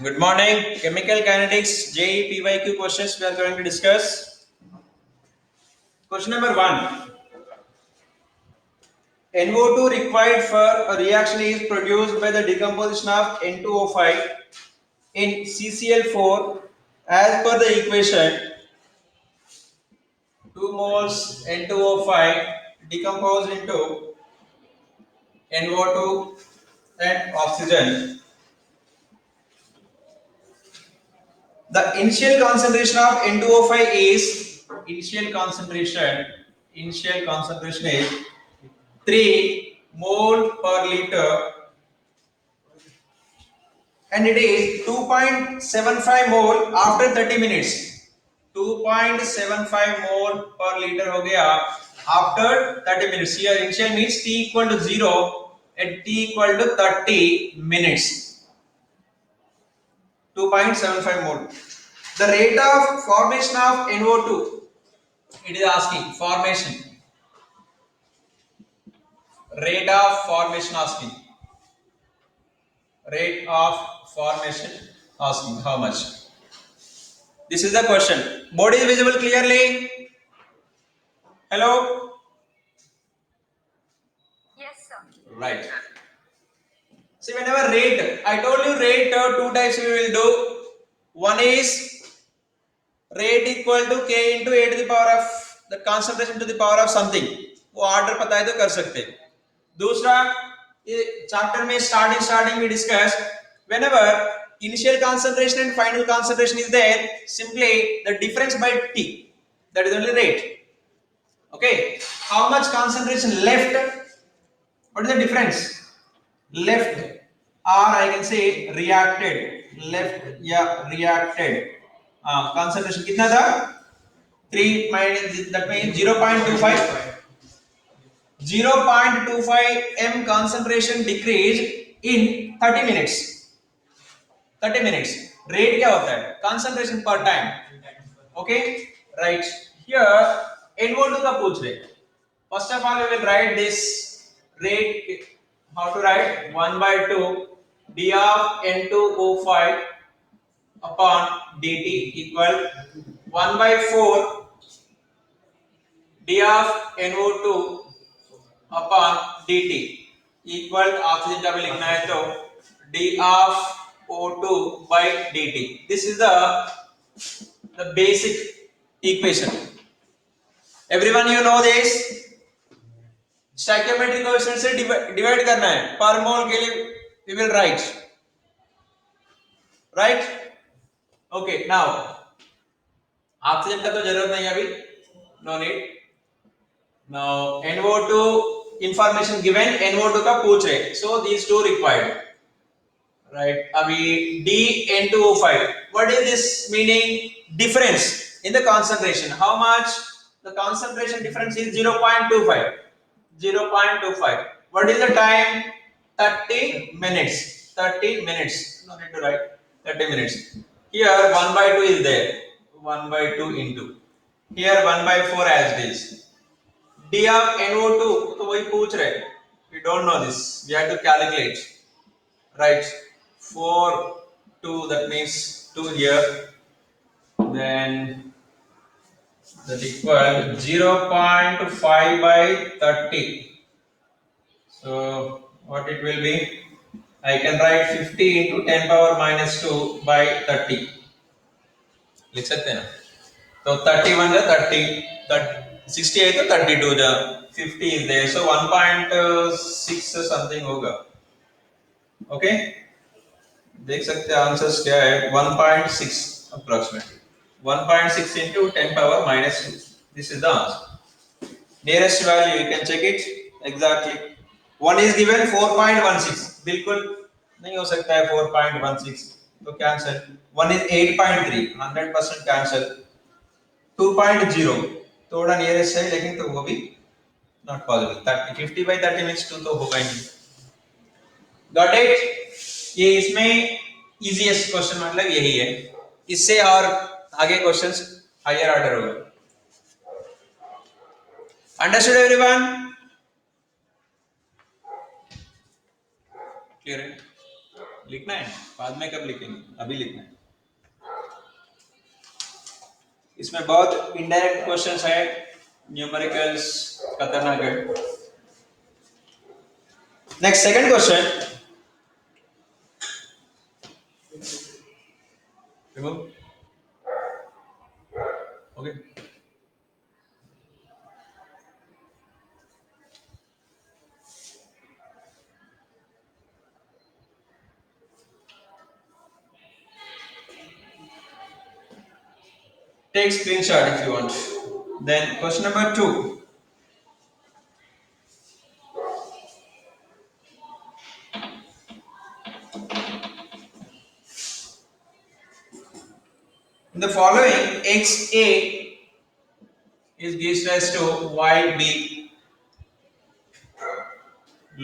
Good morning. Chemical kinetics JEE PYQ questions we are going to discuss. Question number 1. NO2 required for a reaction is produced by the decomposition of N2O5 in CCl4 as per the equation 2 moles N2O5 decomposed into NO2 and oxygen. The initial concentration of N2O5 is initial concentration is 3 mole per liter and it is 2.75 mole after 30 minutes. 2.75 mole per liter हो गया after 30 minutes. Here initial means t equal to 0 and t equal to 30 minutes. 2.75 mole. The rate of formation of NO2. It is asking formation. Rate of formation asking. Rate of formation asking how much. This is the question. Board is visible clearly. Hello. Yes, sir. Right. See, whenever rate, I told you rate two types we will do. One is rate equal to k into a to the power of the concentration to the power of something. वो order पता है तो कर सकते हैं. दूसरा chapter में starting we discussed whenever initial concentration and final concentration is there, simply the difference by t, that is only rate. Okay, how much concentration left? What is the difference? Left, or I can say reacted. Left, yeah, reacted. Concentration कितना था? 3 minus, that means 0.25. 0.25 m concentration decreased in 30 minutes. 30 minutes. Rate क्या होता है? Concentration per time. Okay, right. Here NO2 का पूछ रहे. First of all, we will write this rate. How to write? 1 by 2 d of N2O5 upon dt equal 1 by 4 d of NO2 upon dt equal oxygen का भी लिखना है तो d of O2 by dt. This is the basic equation. Everyone you know this. Stoichiometric coefficient से divide करना है. पर मोल के लिए we will write. Right? Okay, now oxygen का तो जरूरत नहीं है अभी. No need. Now NO2 information given, NO2 का पूछ रहे. So these two required. Right? अभी DN2O5. What is this meaning? Difference in the concentration. How much? The concentration difference is 0.25. 0.25. What is the time? 30 minutes. 30 minutes. No need to write. 30 minutes. Here 1 by 2 is there. 1 by 2 into. Here 1 by 4 as it is. D of NO2. तो वही पूछ रहे. We don't know this. We have to calculate. Right. 4, 2. That means 2 here. Then that equal 0.5 by 30. So what it will be? I can write 50 into 10 power minus 2 by 30. लिख सकते हैं ना? तो 31 जा 30, 60 है तो 32 जा 50 is there. So 1.6 something होगा. Okay? देख सकते हैं आंसर्स क्या है? 1.6 approximately. 1.6 into 10 power minus 2. This is the answer. Nearest value you can check it exactly. One is given 4.16. बिल्कुल नहीं हो सकता है 4.16 तो कैंसिल. One is 8.3. 100% कैंसिल. 2.0 थोड़ा नियरेस्ट है लेकिन तो वो भी not possible. 50 by 30 means 2 तो होगा ही नहीं. Got it? ये इसमें easiest क्वेश्चन मतलब यही है. इससे और आगे क्वेश्चंस हायर ऑर्डर होगा. Understood everyone? Clear? लिखना है, बाद में कब लिखेंगे, अभी लिखना है। इसमें बहुत इनडायरेक्ट क्वेश्चंस है, न्यूमेरिकल्स खतरनाक है। Next second question, okay. Take screenshot if you want. Then question number 2. In the following, XA is given as to YB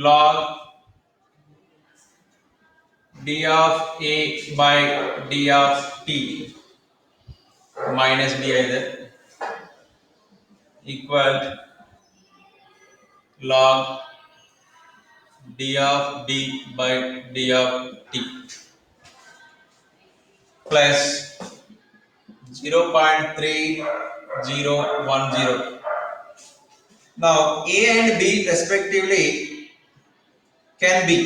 log D of A by D of T minus B either equal log D of D by D of T plus 0.3010. Now A and B respectively can be,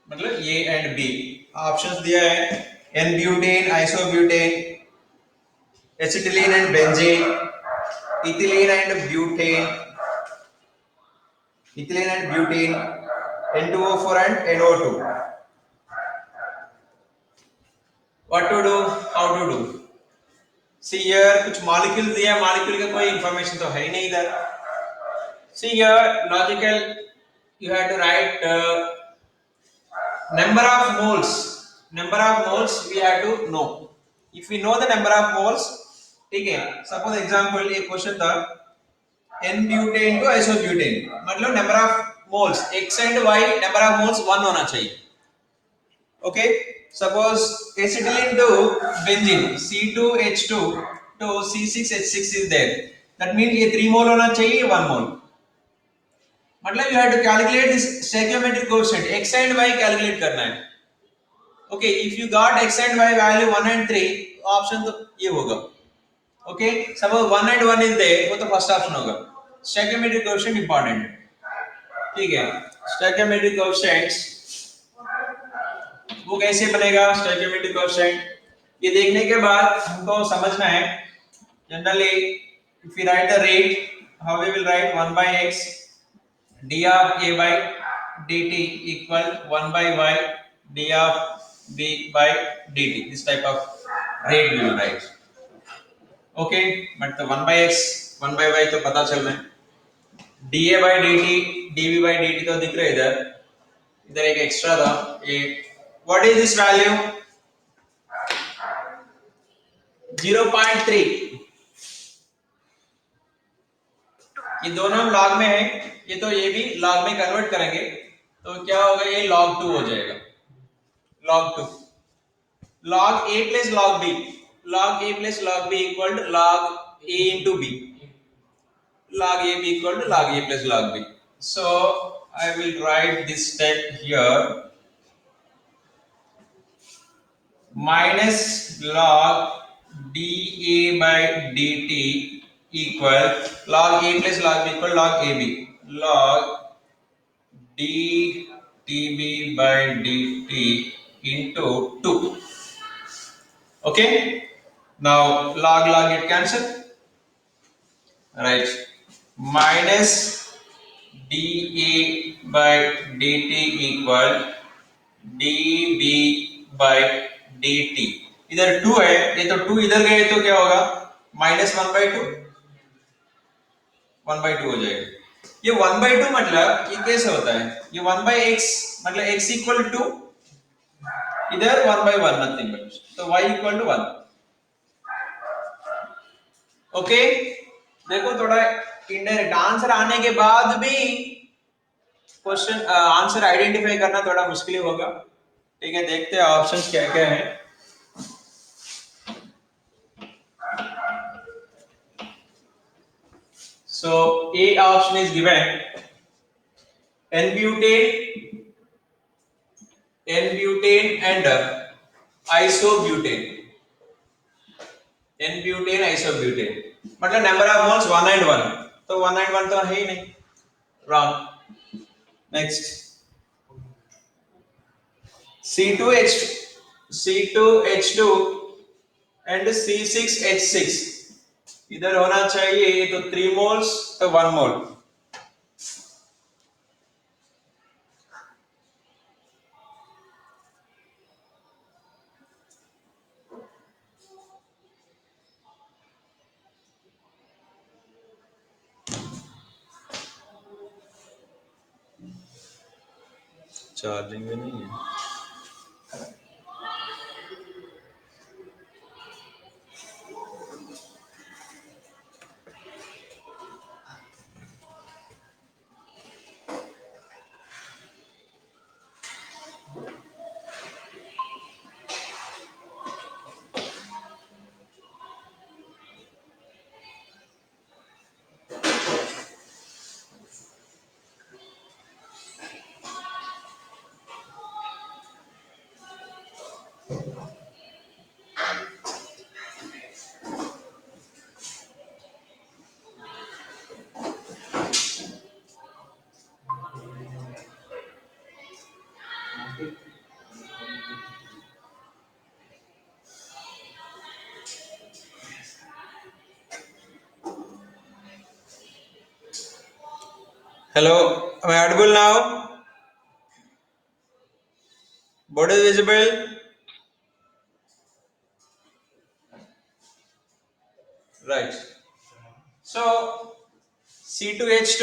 मतलब A and B options दिया है, N butane, isobutane, acetylene and benzene, ethylene and butane, N2O4 and NO2. What to do? How to do? See here, कुछ molecule दिया है, molecule का कोई information तो है ही नहीं इधर. See here, logical, you have to write number of moles we have to know. If we know the number of moles, ठीक है, suppose example एक क्वेश्चन था N ब्यूटेन to isobutane, मतलब number of moles x and y number of moles 1 होना चाहिए. Okay, suppose acetylene to benzene C2H2 to C6H6 is there, that means ये 3 mole होना चाहिए, 1 mole. मतलब you have to calculate this stoichiometric coefficient x and y calculate करना है. Okay, if you got x and y value 1 and 3, option तो ये होगा. Okay, suppose 1 and 1 is there, वो तो फर्स्ट ऑप्शन होगा. Stoichiometric coefficient important, ठीक है. Stoichiometric coefficient वो कैसे बनेगा? Stoichiometric coefficient ये देखने के बाद हमको समझना है, generally if we write the rate, how we will write 1 by x d of a by dt equal 1 by y d of b by dt. This type of rate we will write. Okay, but the 1 by x 1 by y तो पता चल रहा है, dA by dt dv by dt तो दिख रहा है इधर. इधर एक एक्स्ट्रा था ये. What is this value? 0.3. ये दोनों log में है, ये तो ये भी log में कन्वर्ट करेंगे तो क्या होगा, ये log 2 हो जाएगा. log 2 log a plus log b, log a plus log b equal to log a into b, log a b equal to log a plus log b. So I will write this step here, minus log dA by dt equal log a plus log b equal log ab, log dTb by dt into 2. Okay, now log get cancel, right? Minus dA by dt equal dB by dt. इधर 2 है, ये तो 2 इधर गए तो क्या होगा, minus 1/2 1/2 हो जाएगा. ये 1/2 मतलब ये कैसे होता है, ये 1 by x मतलब x equal to इधर 1 by 1 नथिंग बट, तो y equal to 1. ओके, देखो थोड़ा इनडायरेक्ट आंसर आने के बाद भी क्वेश्चन आंसर आइडेंटिफाई करना थोड़ा मुश्किल होगा. ठीक है, देखते हैं ऑप्शंस क्या क्या हैं. So A option is given, N-butane N-butane and isobutane. N-butane isobutane मतलब नंबर ऑफ मोल्स 1 and 1, तो 1 and 1 तो है ही नहीं, wrong. Next C2H C2H2 and C6H6 इधर होना चाहिए तो 3 moles तो 1 mole. चार्जिंग में नहीं है. Hello, am I audible now? Board is visible? Right. So C2H2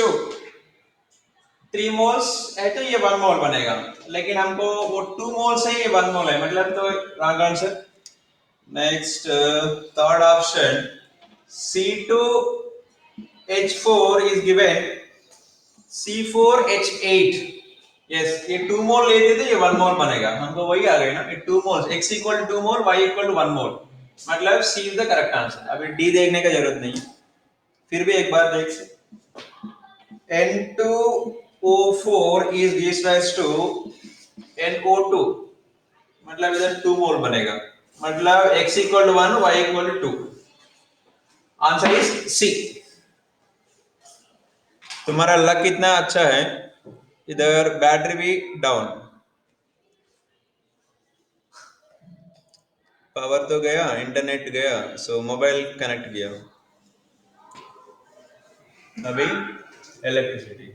3 moles है तो ये 1 mole बनेगा, लेकिन हमको वो 2 moles है, ये 1 mole है, मतलब तो wrong answer. Next third option C2H4 is given C4H8. Yes, ये 2 मोल लेते थे, ये 1 मोल बनेगा, हमको वही आ गई ना, ये 2 moles, x equal to 2 mole, y equal to 1 mole, मतलब C is the correct answer. अभी D देखने का जरूरत नहीं, फिर भी एक बार देख से. N2O4 is gives rise to NO2, मतलब इधर 2 मोल बनेगा, मतलब x equal to 1, y equal to 2. Answer is C. तुम्हारा लक कितना अच्छा है, इधर बैटरी भी डाउन, पावर तो गया, इंटरनेट गया, सो मोबाइल कनेक्ट किया, अभी इलेक्ट्रिसिटी,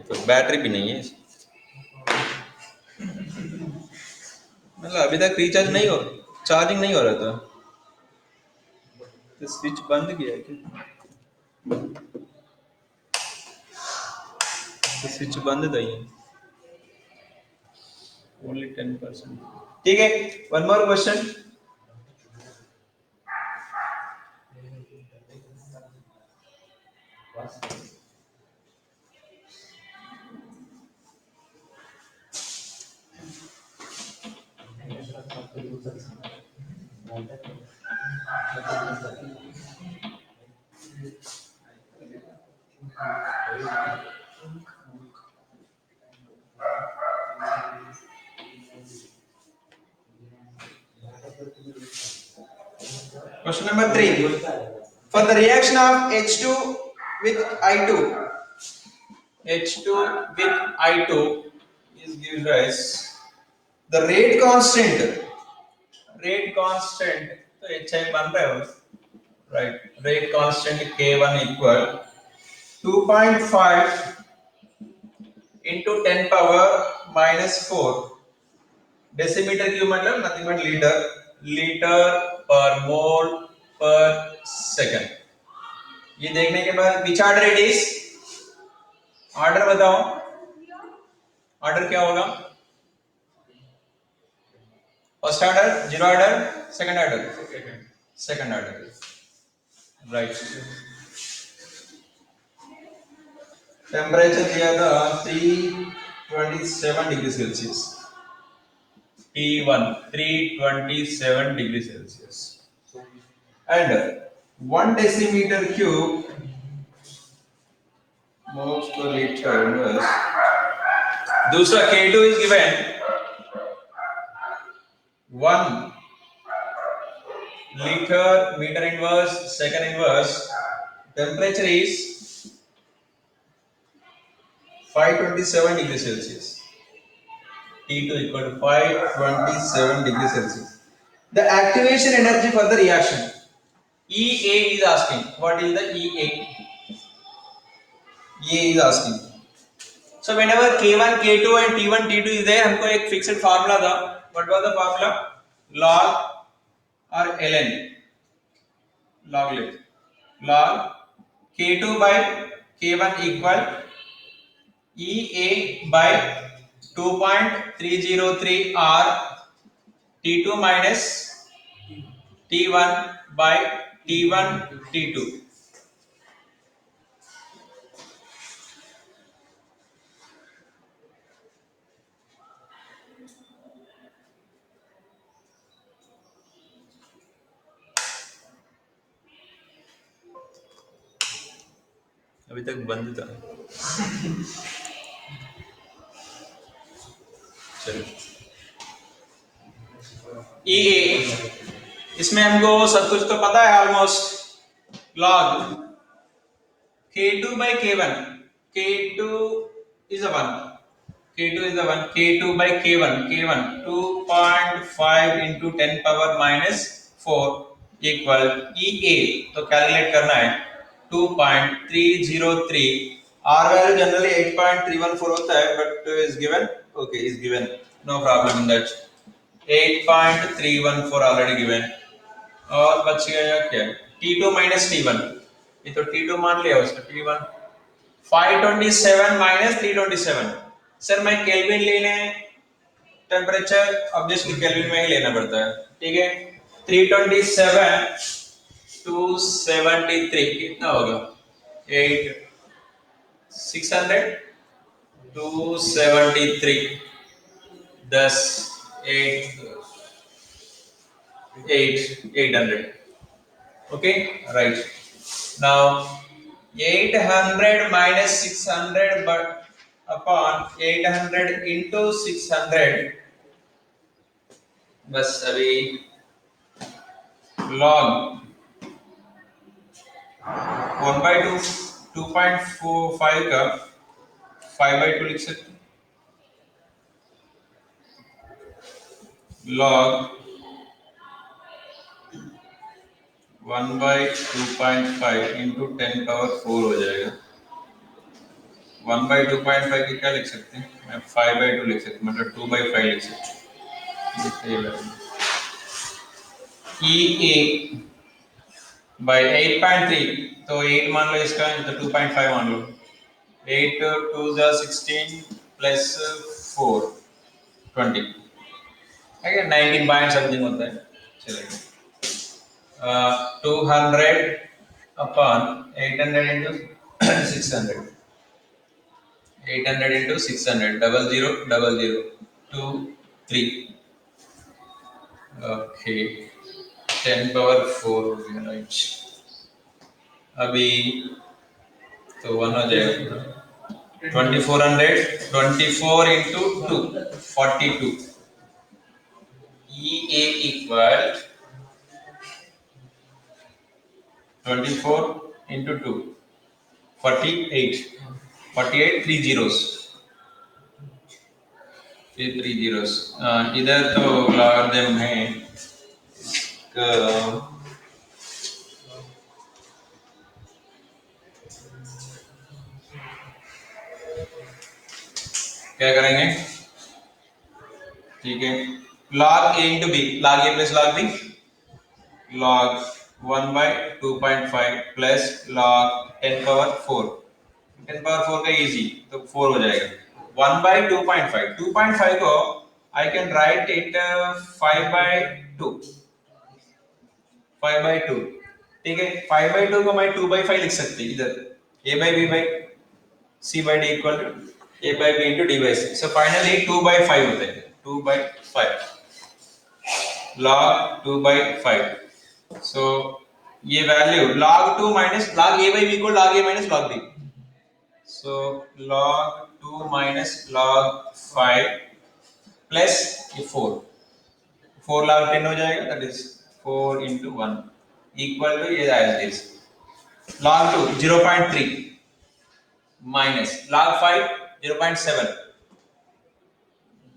तो बैटरी भी नहीं है, मतलब अभी तक रिचार्ज नहीं हो, चार्जिंग नहीं हो रहा था, तो स्विच बंद किया है क्या, तो स्विच बंद था ये, ओनली 10%. ठीक है, one more question. Question number 3. For the reaction of H2 with I2, H2 with I2 is gives rise the rate constant. तो HI बन रहा है, right? Rate constant K1 equal 2.5 into 10 power minus 4 decimetre cube, मतलब nothing but litre पर मोल पर second. ये देखने के बाद which order it is, order बताओ, ऑर्डर क्या होगा, first order, zero order, second order, second order, right. Temperature दिया था 327 degree Celsius, T1 327 degree Celsius, and 1 decimeter cube moles per liter. दूसरा K2 is given 1 liter meter inverse second inverse, temperature is 527 degrees Celsius. T2 equal to 527 degrees Celsius. The activation energy for the reaction. EA is asking. What is the EA? EA is asking. So whenever K1, K2 and T1, T2 is there, हमको एक fixed formula था. What was the formula? Log or ln. Log length. Log K2 by K1 equal EA by 2.303 R T2 minus T1 by T1 T2. अभी तक बंद था. चलो EA इसमें हमको सब कुछ तो पता है almost. Log K2 by K1. K2 is a 1. K2 is a 1. K2 by K1. K1 2.5 into 10 power minus 4 equal EA. तो कैलकुलेट करना है 2.303. R value generally 8.314 होता है, but is given. Okay, is given. No problem in that. 8.314 already given. और बच गया क्या? T2 minus T1. ये तो T2 मान लिया उसका. T1 527 minus 327. सर मैं केल्विन लेने टेम्परेचर ऑब्वियसली केल्विन में ही लेना पड़ता है. ठीक है. 327 273 कितना होगा? 8 600 273 10 8 800. Okay, right. Now 800 minus 600 but upon 800 into 600 बस अभी log 1 by 2 2.45 का 5 by 2 लिख सकते हैं. log 1 by 2.5 into 10 power 4 हो जाएगा. 1 by 2.5 की क्या लिख सकते हैं? मैं 5 by 2 लिख सकता हूँ, मतलब 2 by 5 लिख सकता हूँ. EA by 8.3 तो 8 मान लो इसका, तो 2.5 मान लो. 8 2 16 plus 4 20. ठीक है, 19 पॉइंट समथिंग होता है. चलेगा. 200 upon 800 into 600. 800 into 600 0000 2 3. Okay, 10 power 4 right. अभी तो 1 हो जाएगा. 2400 24 into 2 42. EA equal 24 into 2 48. 48 3 zeros. 3 zeros. इधर तो लॉगरिथम है. क्या करेंगे? ठीक है. log A into B. log A plus log B. log 1 by 2.5 plus log 10 power 4. 10 power 4 का easy तो 4 हो जाएगा. 1 by 2.5. 2.5 को I can write it 5 by 2. 5 by 2. ठीक है. 5 by 2 को मैं 2 by 5 लिख सकते हैं इधर. A by B by C by D equal to A by B into D by C. So finally 2 by 5 होता है. 2 by 5. log 2 by 5. So ये value log 2 minus log A by B को log A minus log B. So log 2 minus log 5 plus 4. 4 log 10 हो जाएगा, that is 4 into 1 equal to ये as this log 2 0.3 minus log 5 0.7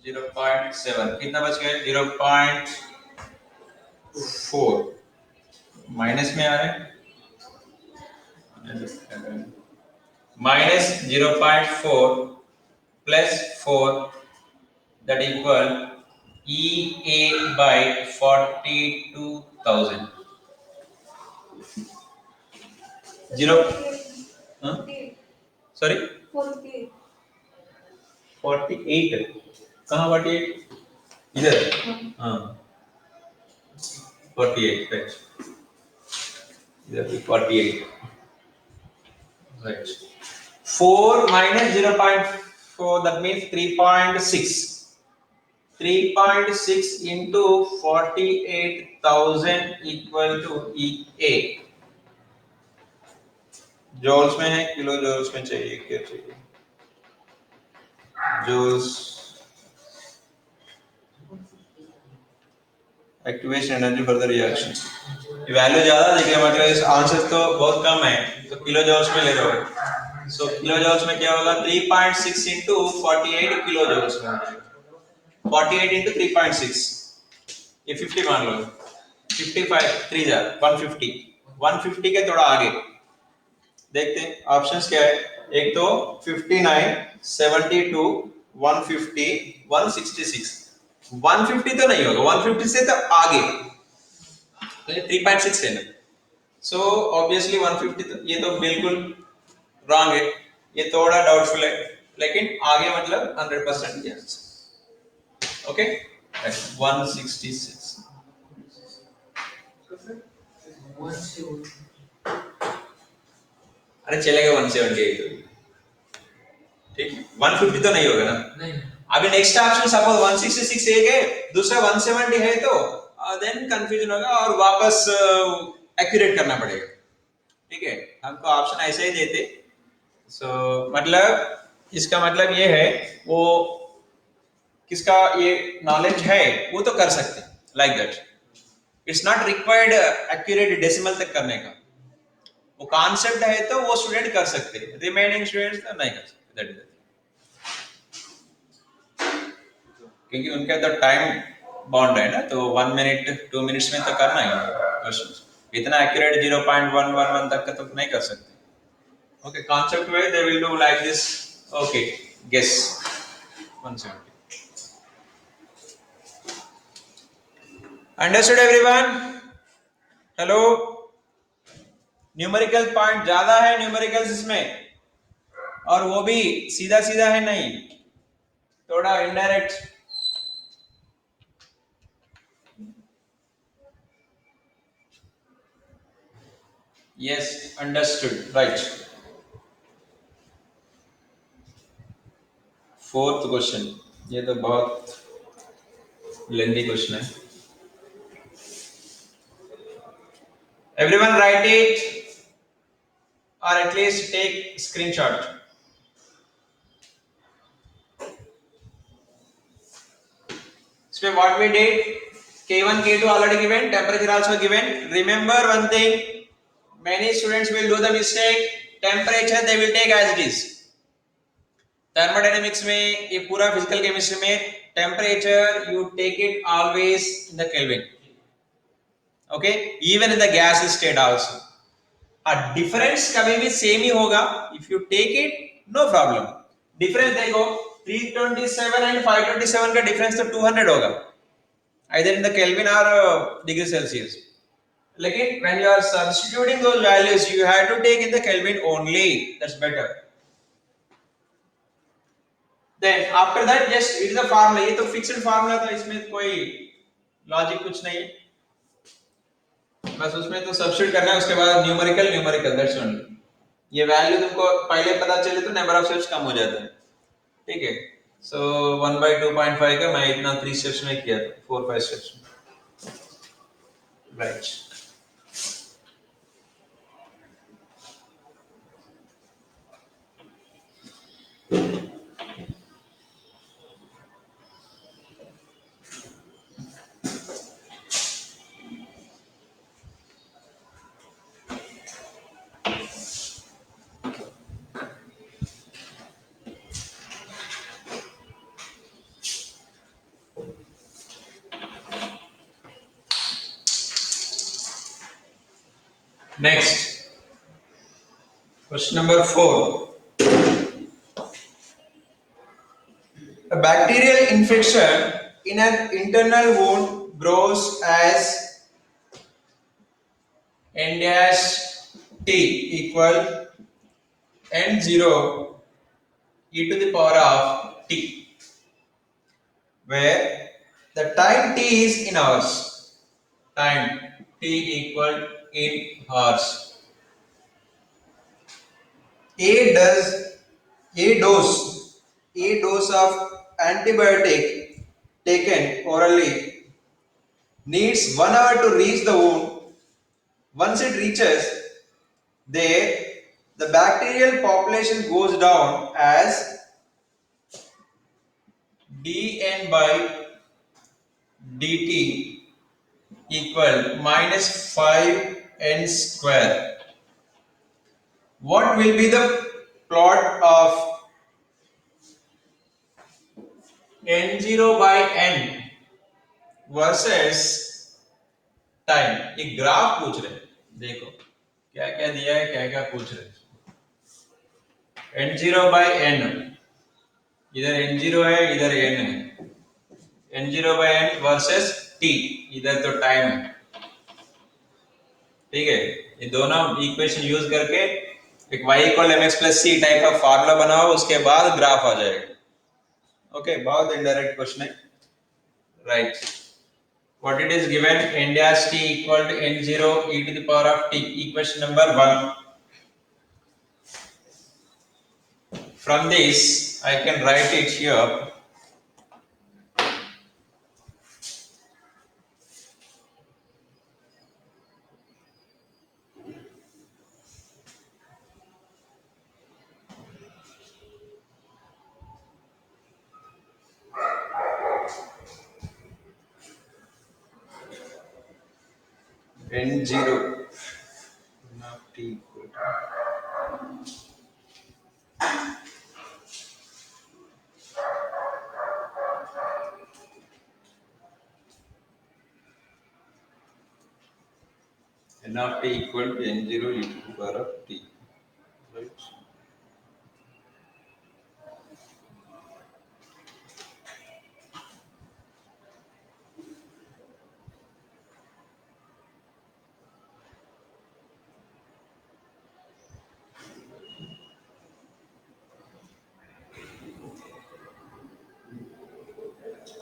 0.7 कितना बच गया 0.4 minus में आ रहा है minus 0.4 plus 4 that equal EA by 42,000 zero huh? sorry 48 कहाँ 48 इधर हाँ 48 right इधर भी 48 right 4 minus 0.4 that means 3.6 3.6 into 48,000 equal to EA joules में है किलो जॉल्स में चाहिए क्या चाहिए joules activation energy for the reaction ये वैल्यू ज्यादा दिखे मतलब इस आंसर तो बहुत कम है तो किलो जॉल्स में ले रहे हो सो किलो जॉल्स में क्या होगा 3.6 into 48 किलो जॉल्स में 48 into 3.6 ये 50 मान लो 55 3 जार 150 150 के थोड़ा आगे देखते हैं ऑप्शंस क्या है एक तो 59 72 150 166 150 तो नहीं होगा 150 से तो आगे तो ये 3.6 है ना सो ऑब्वियसली 150 तो ये तो बिल्कुल रॉन्ग है ये थोड़ा डाउटफुल है लेकिन आगे मतलब 100% ये ओके 166 अरे चलेगा 178 ठीक 150 तो नहीं होगा ना नहीं अभी नेक्स्ट ऑप्शन सपोज 166 एक है दूसरा 170 है तो देन कंफ्यूजन होगा और वापस एक्यूरेट करना पड़ेगा ठीक है हमको ऑप्शन ऐसे ही देते सो मतलब इसका मतलब ये है वो किसका ये नॉलेज है वो तो कर सकते like that it's not required accurate decimal तक करने का वो कॉन्सेप्ट है तो वो स्टूडेंट कर सकते रिमेनिंग स्टूडेंट्स तो नहीं कर सकते दैट इज क्योंकि उनका तो टाइम बाउंड है ना तो 1 मिनट 2 मिनट्स में तो करना ही है क्वेश्चंस इतना एक्यूरेट 0.111 तक का तो नहीं कर सकते okay concept way they will do like this okay guess 170 understood everyone hello numerical point ज्यादा है न्यूमेरिकल्स इसमें और वो भी सीधा सीधा है नहीं थोड़ा indirect yes understood right fourth question ये तो बहुत लेंथी क्वेश्चन है everyone right it or at least take screenshot so what we did k1 k2 already given temperature also given remember one thing many students will do the mistake temperature they will take as it is thermodynamics में ये पूरा physical chemistry में temperature you take it always in the Kelvin okay even in the gas state also difference कभी भी same ही होगा if you take it no problem difference देखो 327 and 527 का डिफरेंस तो 200 होगा आइदर इन द केल्विन और डिग्री सेल्सियस लेकिन when you are substituting those values you have to take in the kelvin only that's better then after that just it is a formula ये तो fixed formula था इसमें कोई logic कुछ नहीं बस उसमें तो सब्स्टिट्यूट करना है उसके बाद न्यूमेरिकल दैट्स ओनली ये वैल्यू तुमको पहले पता चले तो नंबर ऑफ स्टेप्स कम हो जाता है ठीक है सो 1/2.5 का मैं इतना 3 स्टेप्स में किया था 4-5 स्टेप्स में right Next, question number 4. A bacterial infection in an internal wound grows as n dash t equal n0 e to the power of t, where the time t is in hours. Time t equal in hours. A does a dose of antibiotic taken orally needs 1 hour to reach the wound. Once it reaches there, the bacterial population goes down as dn by dt equal minus 5n square. What will be the plot of n0 by n versus time? ये graph पूछ रहे हैं, देखो क्या क्या दिया है, क्या क्या पूछ रहे हैं. n0 by n, इधर n0 है, इधर n है. n0 by n versus t, इधर तो टाइम है. ठीक है, ये दोनों इक्वेशन यूज करके एक y equal mx plus c type का फार्मूला बनाओ, उसके बाद ग्राफ आ जाएगा. ओके, बहुत इनडायरेक्ट क्वेश्चन है. Right, what it is given, n dash t equal to n0 e to the power of t, equation number 1. From this I can write it here. n0 not t equal to n of t equal to n0 e to the power of t. Right.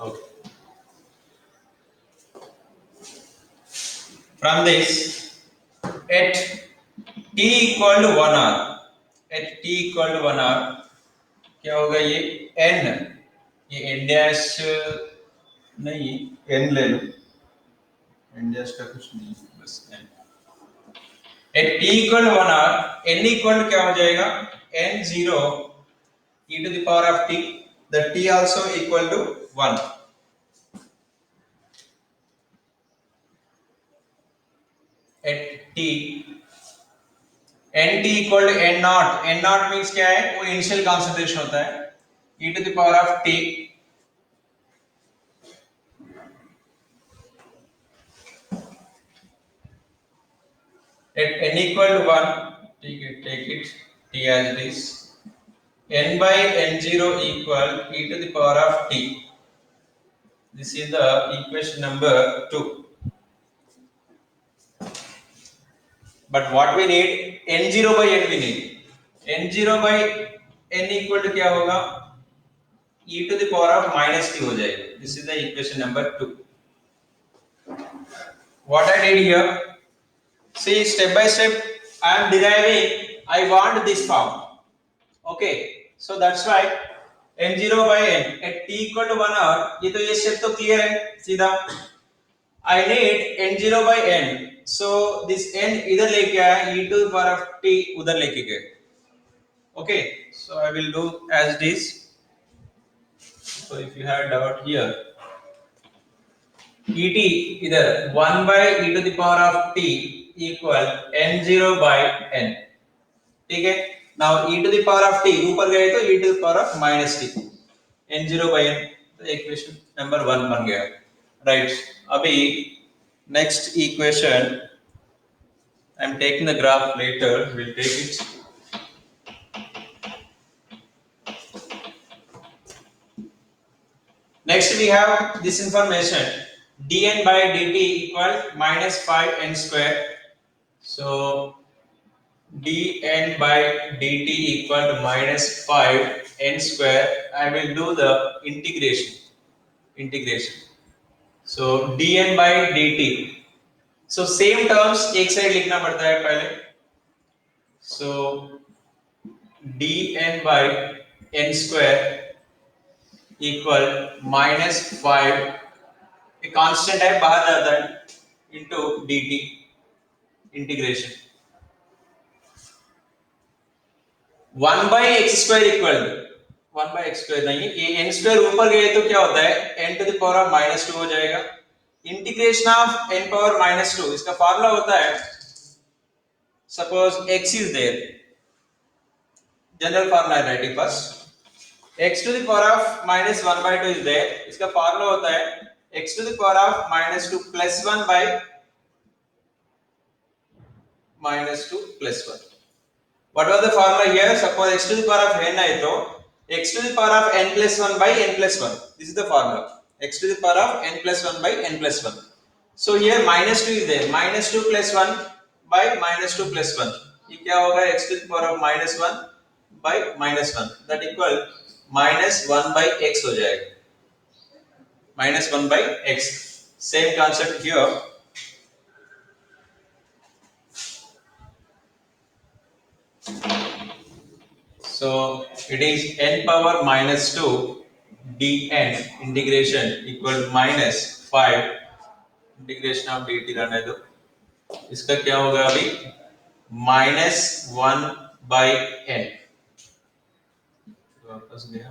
Okay. From this, at t equal to 1 hour, at t equal to 1 hour, क्या होगा? ये n, ये n dash नहीं, n ले लो, n dash का कुछ नहीं, बस n. at t equal to 1 hour, n equal to क्या हो जाएगा? n0 e to the power of t, the t also equal to 1. at t, nt equal to n naught, n naught means क्या है? वो initial concentration होता है, e to the power of t at n equal to 1. take it t as it is, n by n0 equal e to the power of t. This is the equation number 2. But what we need, n0 by n we need. n0 by n equal to क्या होगा? e to the power of minus t हो जाएगा. This is the equation number 2. What I did here, see step by step I am deriving. I want this form. Okay, so that's why n0 by n at t equal to 1 hour. ये तो ये step तो clear है सीधा. I need n0 by n. So this n इधर लेके आया, e to the power of t उधर लेके गए. Okay, so I will do as this. So if you have doubt here, et इधर 1 by e to the power of t equal n0 by n. ठीक है, now e to the power of t ऊपर गए तो e to the power of minus t, n0 by n, तो equation number 1 बन गया. Right, अभी next equation I'm taking the graph later. We'll take it. Next we have this information, dn by dt equal minus 5n square. So dn by dt equal to minus 5n square. I will do the integration. So dn by dt. So same terms एक side लिखना पड़ता है पहले. So dn by n square equal minus 5, एक constant है बाहर जाता है, into dt integration 1 by x square equal 1 by x square नहीं, ये n square ऊपर गए तो क्या होता है, n to the power of minus 2 हो जाएगा. Integration of n power minus 2, इसका फार्मूला होता है, suppose x is there, general formula है writing first, x to the power of minus 1 by 2 is there, इसका फार्मूला होता है x to the power of minus 2 plus 1 by minus 2 plus 1. What was the formula here? Suppose x to the power of n है तो x to the power of n plus 1 by n plus 1. This is the formula. X to the power of n plus 1 by n plus 1. So here minus 2 is there. Minus 2 plus 1 by minus 2 plus 1. ये क्या होगा? X to the power of minus 1 by minus 1. That equal minus 1 by x हो जाएगा. Minus 1 by x. Same concept here. So it is n power minus 2 dn integration equal minus 5 integration of dt रहने दो. इसका क्या होगा अभी? minus 1 by n वापस गया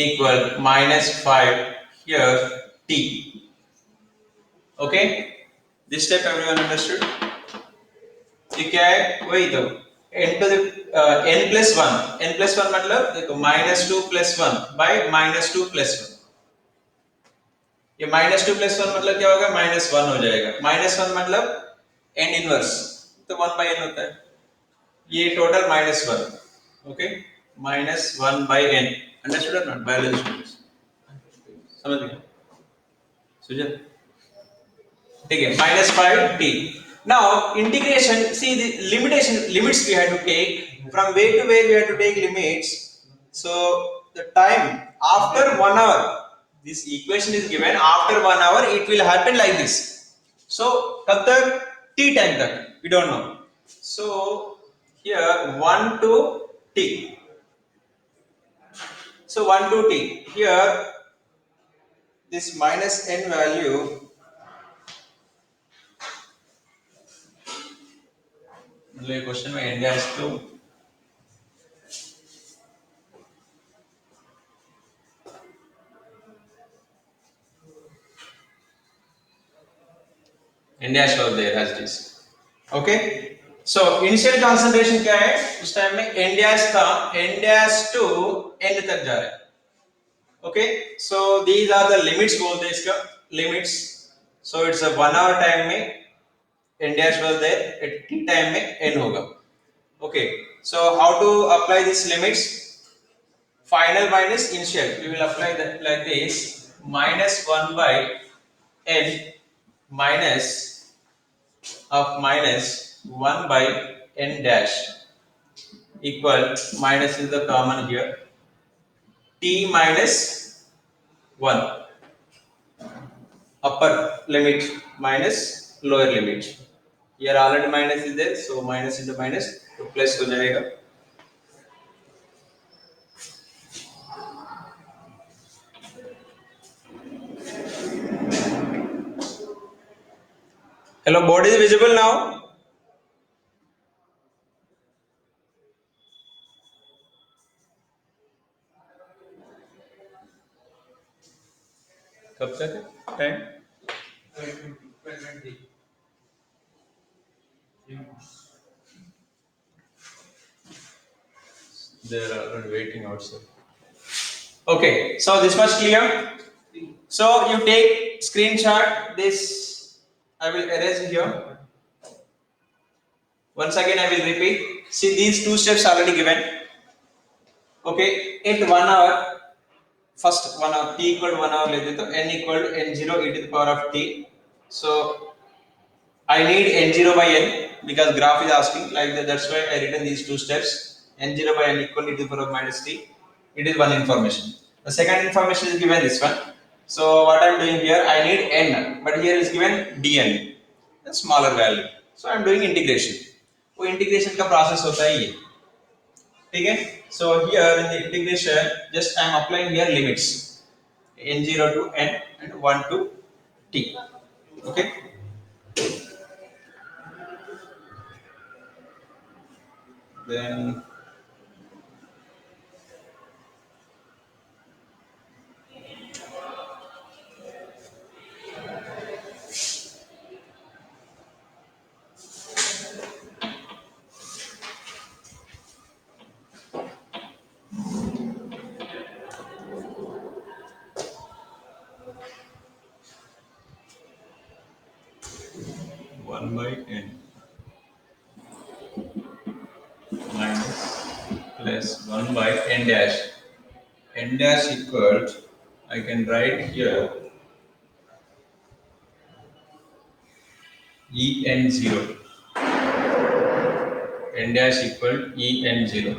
equal minus 5 here t. Okay, this step everyone understood? ये क्या है? वही तो n to the n plus 1 मतलब देखो minus 2 plus 1 by minus 2 plus 1. ये minus 2 plus 1 मतलब क्या होगा? minus 1 हो जाएगा. minus 1 मतलब n inverse, तो 1 by n होता है. ये total minus 1. Okay, minus 1 by n. Understood or not? Biology students समझ गए? सुजन ठीक है, minus 5 t. Now integration, see the limits we had to take, from where to where we had to take limits. So the time after 1 hour, this equation is given, after 1 hour it will happen like this. So कब तक? t time तक, we don't know. So here 1 to t. So 1 to t, here this minus n value मतलब question में n dash to n dash was there as this. Okay, so initial concentration क्या है? उस time में n dash था, n dash to n तक जा रहा है. Okay, so these are the limits बोलते हैं इसका, limits. So it's a 1 hour time में n dash was there, at t time में n होगा. Okay, so how to apply these limits? Final minus initial, we will apply that like this, minus 1 by n minus of minus 1 by n dash equal, minus is the common here, t minus 1, upper limit minus lower limit. Here already minus is there, so minus into minus तो plus हो जाएगा. Hello, board is visible now? कब तक है time? 12:20. They are already waiting outside. Okay, so this much clear. So you take screenshot this. I will erase here. Once again I will repeat. See these two steps already given. Okay, at 1 hour, first 1 hour t equal to 1 hour लेते तो n equal to n0 e to the power of t. So I need n0 by n because graph is asking like that. That's why I written these two steps. N0 by n equal to e to the power of minus t. It is one information. The second information is given this one. So what I am doing here, I need n, but here is given dn, a smaller value. So I am doing integration. वो integration का process होता है ये, ठीक है? So here in the integration, just I am applying here limits n0 to n and 1 to t. Okay. Then one by n minus plus 1 by n dash. N dash equals, I can write here en0. N dash equal en0.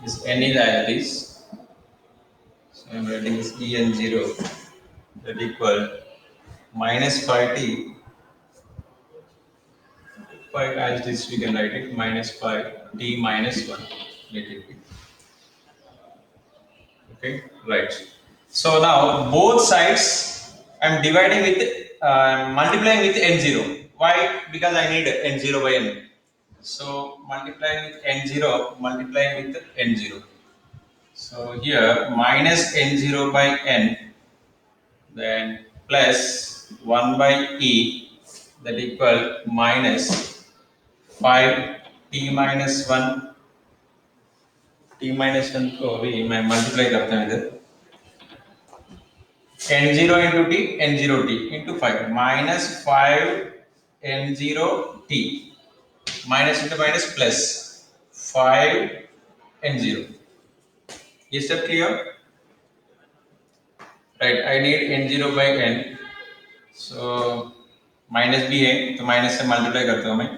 This n is as it is. So I am writing this en0 that equal minus 5t. 5 as this we can write it minus 5t minus 1. Let it be. Okay, right. So now both sides I am dividing with multiplying with n0. Why? Because I need n0 by n. So multiplying with n0, multiplying with n0. So here minus n0 by n, then plus 1 by e, that equal minus 5t minus 1. t minus 1 को भी मैं multiply करता हूँ इधर. n0 into t, n0 t into 5 minus 5 n0 t minus into minus plus 5 n0. Is that clear? Right, I need n0 by n. So minus भी है तो minus से मल्टीप्लाई करता हूँ मैं.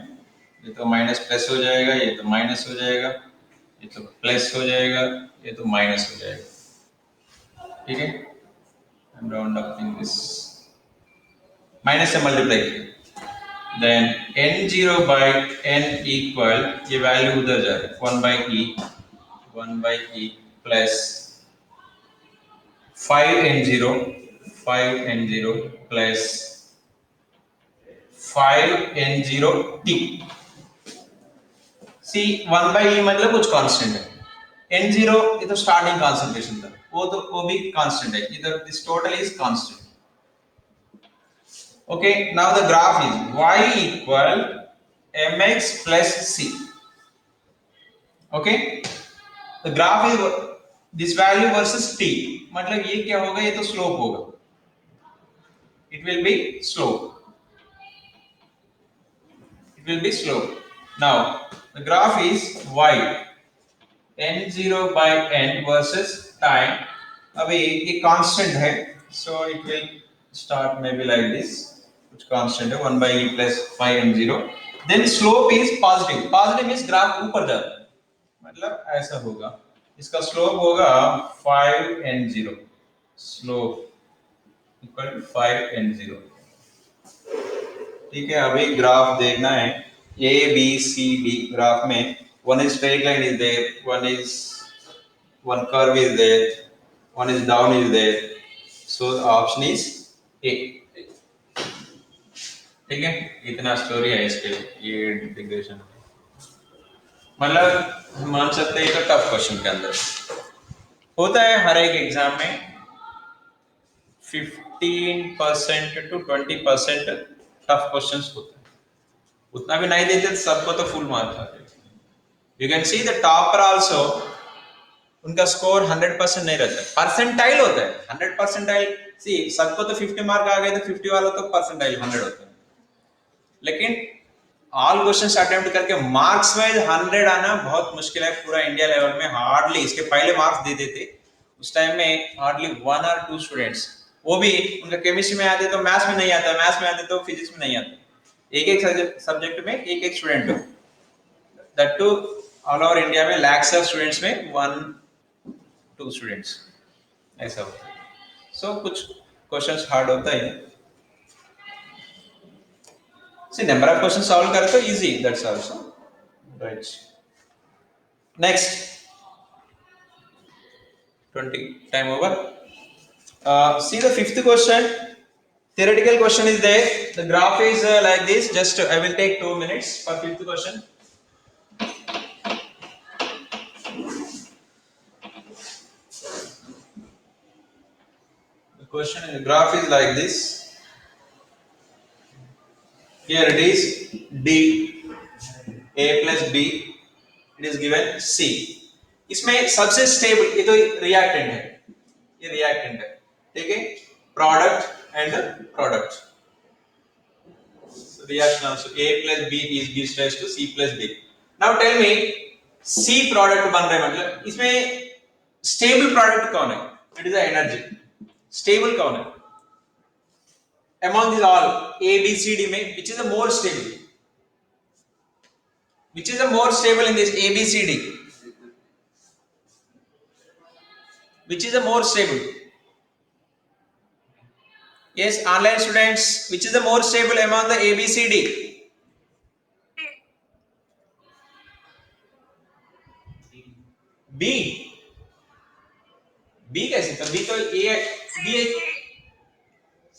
ये तो माइनस प्लस हो जाएगा, ये तो माइनस हो जाएगा, ये तो प्लस हो जाएगा, ये तो माइनस हो जाएगा. ठीक है, I am round upping this. Minus से मल्टीप्लाई किया, then n0 by n equal, ये वैल्यू उधर जा रहा है 1 by e plus 5n0 plus 5n0t. See 1 by e मतलब कुछ कांस्टेंट है. n0 ये तो स्टार्टिंग कॉन्सेंट्रेशन था, वो भी कांस्टेंट है. इधर this total is constant. Okay, now the graph is y equal mx plus c. Okay, the graph is this value versus t. मतलब ये क्या होगा, ये तो स्लोप होगा. It will be slope. It will be slope. Now the graph is y n0 by n versus time. अभी ये constant है, so it will start maybe like this. कुछ कांस्टेंट है 1 by e plus 5n0. Then slope is positive. Positive means graph ऊपर जाता है, मतलब ऐसा होगा. इसका स्लोप होगा 5n0. Slope equal to 5n0. ठीक है, अभी ग्राफ देखना है. A B C D graph में one is straight line is there, one curve is there, one is down is there. So option is A. ठीक है, इतना स्टोरी है इसके लिए. ये इंटीग्रेशन मतलब मान सकते हैं, ये तो टफ क्वेश्चन के अंदर होता है. हर एक एग्जाम में 15% to 20% टफ क्वेश्चंस होते हैं. उतना भी नहीं देते सबको तो फुल मार्क्स आते हैं. You can see the topper also, उनका स्कोर 100% नहीं रहता है, परसेंटाइल होता है. 100 परसेंटाइल, सी सबको तो 50 मार्क आ गए तो 50 वालों तो परसेंटाइल 100 होता है. लेकिन ऑल क्वेश्चंस अटेम्प्ट करके मार्क्स वाइज 100 आना बहुत मुश्किल है पूरा इंडिया लेवल में। हार्डली, इसके पहले मार्क्स देते थे उस टाइम में हार्डली 1 और 2 स्टूडेंट्स, वो भी उनका केमिस्ट्री में आते तो मैथ्स में नहीं आता, मैथ्स में आते तो फिजिक्स में नहीं आता, एक एक सब्जेक्ट में एक एक स्टूडेंट हो, that to all over India में लैक्स ऑफ स्टूडेंट्स में 1-2 स्टूडेंट्स ऐसा होता है। सो कुछ क्वेश्चंस हार्ड होता है। See, number of questions solve करे तो easy, that's also right. Next, 20 time over. See the fifth question. Theoretical question is there. The graph is like this. Just I will take 2 minutes for fifth question. The question in the graph is like this. Here it is D, A plus B. It is given C. इसमें सबसे stable ये तो reactant है, ये reactant है, ठीक है, product and product, reaction also A plus B is gives rise to C plus B. Now tell me C product बन रहा है, मतलब इसमें स्टेबल प्रोडक्ट कौन है? It is energy. स्टेबल कौन है among these all A B C D में? which is the more stable? which is the more stable in this A B C D? which is the more stable? Yes, online students, which is the more stable among the A B C D? B. B कैसे? तो B तो A, B,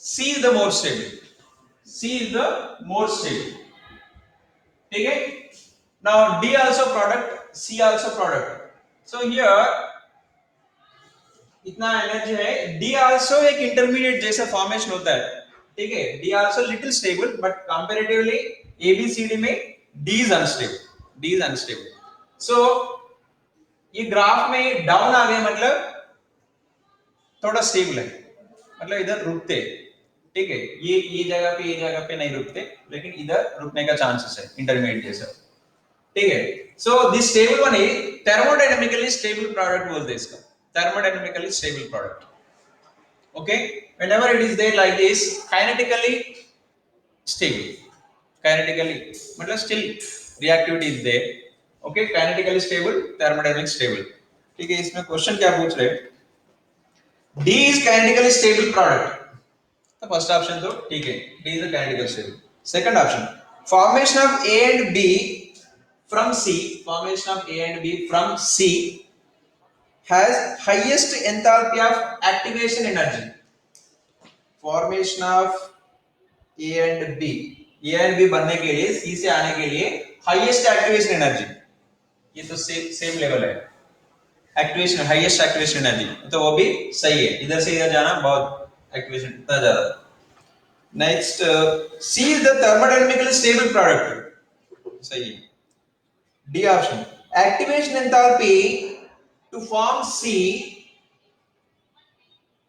C is the more stable. C is the more stable. ठीक है? Now D also product, C also product. So here इतना energy है, D also एक intermediate जैसा formation होता है, ठीक है? D also little stable, but comparatively A B C D में D is unstable. D is unstable. So ये ग्राफ में डाउन आ गए, मतलब थोड़ा स्टेबल है, मतलब इधर रुकते, ठीक है, ये जगह पे नहीं रुकते, लेकिन इधर रुकने का चांसेस है इंटरमीडिएट जैसा, ठीक है। So this stable one is thermodynamically stable product बोलते हैं इसका, thermodynamically stable product, okay. Whenever it is there like this, kinetically stable, kinetically मतलब still reactivity is there, okay, kinetically stable, thermodynamic stable, ठीक है। इसमें क्वेश्चन क्या पूछ रहे हैं? D is kinetically stable product. The first option तो ठीक है, D is a kinetically stable. Second option, formation of A and B from C, formation of A and B from C has highest enthalpy of activation energy. Formation of A and B, A and B बनने के लिए, C से आने के लिए highest activation energy, ये तो same level है, एक्टिवेशन, हाईएस्ट एक्टिवेशन एनर्जी, तो वो भी सही है, इधर से इधर जाना बहुत एक्टिवेशन इतना ज्यादा। Next, C is the thermodynamically stable product, सही है, D option. Activation enthalpy to form C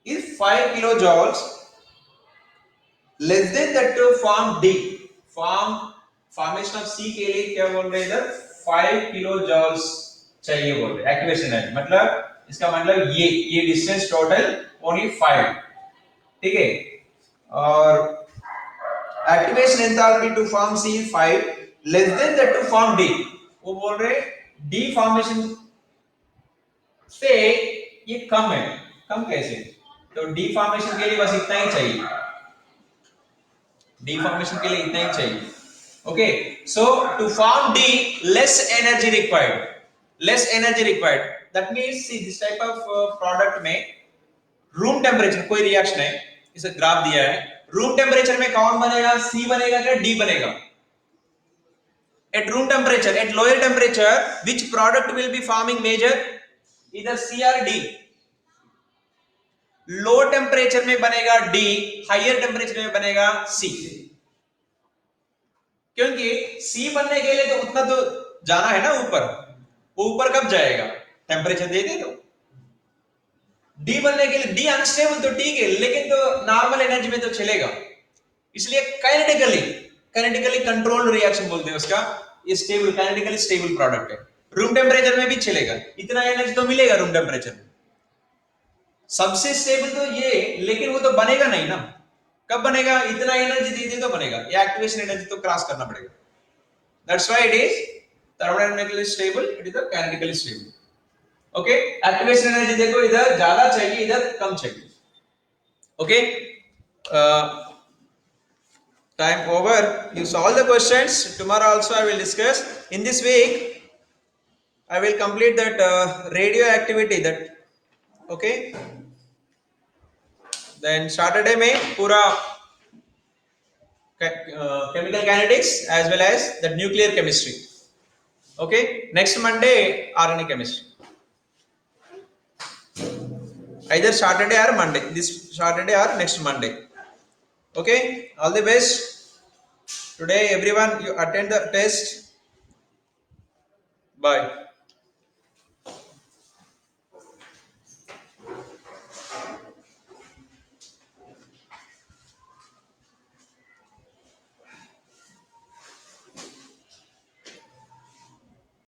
is 5 kilo joules, less than that to form D. Formation of C के लिए क्या बोल रहे हैं इधर? 5 किलो जॉल्स चाहिए बोल रहे एक्टिवेशन एनर्जी, मतलब इसका मतलब ये डिस्टेंस टोटल ओनली 5, ठीक है, और activation enthalpy to form C 5, less than that to form D. वो बोल रहे डी फॉर्मेशन से ये कम है, कम कैसे? तो डी फॉर्मेशन के लिए बस इतना ही चाहिए, डी फॉर्मेशन के लिए इतना ही चाहिए, okay. So to form D less energy required, less energy required, that means see this type of product में रूम टेम्परेचर, कोई रिएक्शन है, इसे ग्राफ दिया है, रूम टेम्परेचर में कौन बनेगा? सी बनेगा क्या डी बनेगा? at room temperature, at lower temperature which product will be forming major? either C or D. Low temperature में बनेगा डी, हायर टेम्परेचर में बनेगा सी, क्योंकि सी बनने के लिए तो उतना तो जाना है ना ऊपर, ऊपर कब जाएगा? टेम्परेचर दे दे तो। डी बनने के लिए, डी अनस्टेबल तो ठीक है, लेकिन तो नॉर्मल एनर्जी में तो चलेगा, इसलिए काइनेटिकली कंट्रोल्ड रिएक्शन बोलते हैं उसका, ये स्टेबल काइनेटिकली स्टेबल प्रोडक्ट है, रूम टेम्परेचर में भी चलेगा, इतना एनर्जी तो मिलेगा रूम टेम्परेचर में। सबसे स्टेबल तो ये, लेकिन वो तो बनेगा नहीं ना, कब बनेगा, इतना एनर्जी दीजिए तो बनेगा, ये एक्टिवेशन एनर्जी तो क्रॉस करना पड़ेगा, that's why it is thermodynamically stable, it is kinetically stable. Okay, activation energy देखो इधर ज्यादा चाहिए, इधर कम चाहिए। Okay, time over, you solve the questions, tomorrow also I will discuss, in this week I will complete that radioactivity that, okay, then Saturday में पूरा chemical kinetics as well as the nuclear chemistry, okay, next Monday RNA chemistry, either Saturday or Monday, this Saturday or next Monday. Okay, all the best today everyone, you attend the test, bye.